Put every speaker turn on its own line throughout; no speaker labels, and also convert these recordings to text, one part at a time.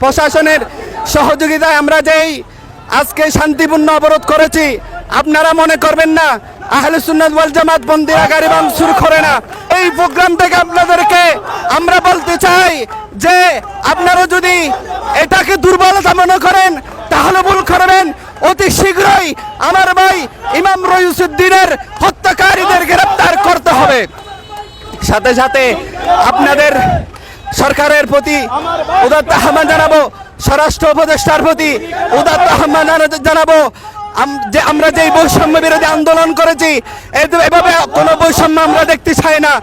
প্রশাসনের সহযোগিতায় আমরা যেই আজকে শান্তিপূর্ণ অবরোধ করেছি, আপনারা মনে করবেন না আহলে সুন্নাত ওয়াল জামাত বন্দিরা গাড়ি ভাঙচুর করে না। এই প্রোগ্রাম থেকে আপনাদেরকে আমরা বলতে চাই যে আপনারা যদি এটাকে দুর্বলতা মনে করেন তাহলে ভুল করবেন। অতি শীঘ্রই আমার ভাই ইমাম রইসুদ্দিনের হত্যাকারীদের গ্রেফতার করতে হবে। সাথে সাথে আপনাদের সরকারের প্রতি উদাত্ত আহ্বান জানাবো, স্বরাষ্ট্র উপদেষ্টার প্রতি উদাত্ত আহ্বান জানাবো যে আমরা যে বৈষম্য বিরোধী আন্দোলন করেছি, এভাবে কোনো বৈষম্য আমরা দেখতে চাই না,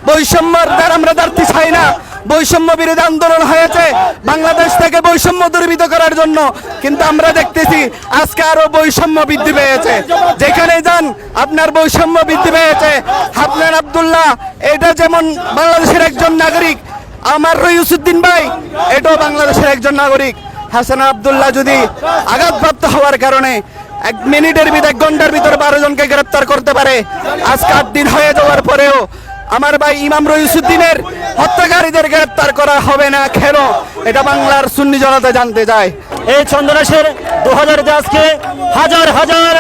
বৈষম্যের দ্বারা আমরা দেখতে চাই না। বৈষম্য বিরোধী আন্দোলন হয়েছে বাংলাদেশ থেকে বৈষম্য দূরীভূত করার জন্য, কিন্তু আমরা দেখতেছি আজকে আরো বৈষম্য বৃদ্ধি পেয়েছে। যেখানে যান আপনার বৈষম্য বৃদ্ধি পেয়েছে। হাফনান আব্দুল্লাহ এটা যেমন বাংলাদেশের একজন নাগরিক, আমার রইসুদ্দিন ভাই এটাও বাংলাদেশের একজন নাগরিক। হাসান আব্দুল্লাহ যদি আঘাতপ্রাপ্ত হওয়ার কারণে 1 মিনিটের ভিতরে 1 ঘন্টার ভিতরে 12 জনকে গ্রেফতার করতে পারে, আজকে 8 দিন হয়ে যাওয়ার পরেও আমার ভাই ইমাম রইসুদ্দিনের হত্যাকারীদের গ্রেফতার করা হবে না কেন, এটা বাংলার সুন্নি জনতা জানতে চায়।
এই চন্দনাশের 2000 আজকে হাজার হাজার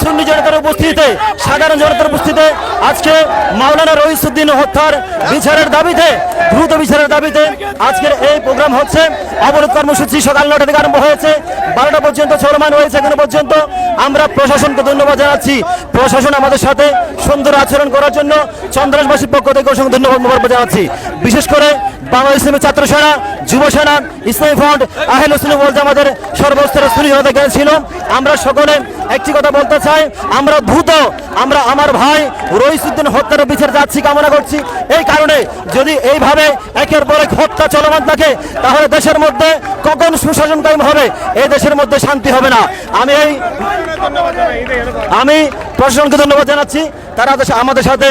সুন্নি জনতার উপস্থিতিতে, সাধারণ জনতার উপস্থিতিতে আজকে মাওলানা রইসুদ্দিন হত্যার বিচারের দাবিতে, দ্রুত বিচারের দাবিতে আজকের এই প্রোগ্রাম হচ্ছে। অবরোধ কর্মসূচি সকাল 9টা থেকে আরম্ভ হয়েছে, 12টা পর্যন্ত চলমান রয়েছে এখনো পর্যন্ত। আমরা প্রশাসনকে ধন্যবাদ জানাচ্ছি, প্রশাসন আমাদের সাথে সুন্দর আচরণ করার জন্য চন্দ্রাসবাসীর পক্ষ থেকে অসংখ্য ধন্যবাদ জানাচ্ছি। বিশেষ করে বাংলাদেশ ইসলামী ছাত্র সেনা, যুব সেনা, ইসলামী ফ্রন্ট, আহলে সুন্নাত ওয়াল জামাতের সর্বস্তরের সুন্নি জনতা ছিল। আমরা সকলে একটি কথা বলতে চাই, আমরা দ্রুত আমার ভাই রইসুদ্দিন হত্যার বিচার যাচ্ছি কামনা করছি। এই কারণে যদি এইভাবে একের পর এক হত্যা চলমান থাকে তাহলে দেশের মধ্যে কখন সুশাসন কায়েম হবে, এই দেশের মধ্যে শান্তি হবে না। আমি প্রশাসনকে ধন্যবাদ জানাচ্ছি, তারা আমাদের সাথে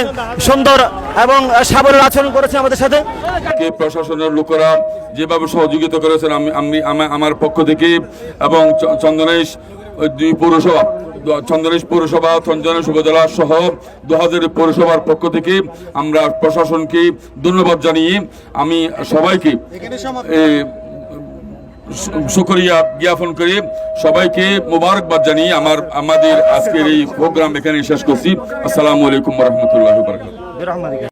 সুন্দর এবং সাবলীল আচরণ করেছে আমাদের সাথে।
প্রশাসনের লোকেরা যেভাবে সহযোগিতা করেছেন আমি আমার পক্ষ থেকে এবং চন্দনেশ পৌরসভা, চন্দনেশ উপজেলা সহ 2000 পৌরসভার পক্ষ থেকে আমরা প্রশাসনকে ধন্যবাদ জানিয়ে আমি সবাইকে শুকরিয়া জ্ঞাপন করে সবাইকে মোবারকবাদ জানিয়ে আমাদের আজকের এই প্রোগ্রাম এখানে শেষ করছি। আসসালামু আলাইকুম ওয়া রাহমাতুল্লাহি ওয়া বারাকাতুহু।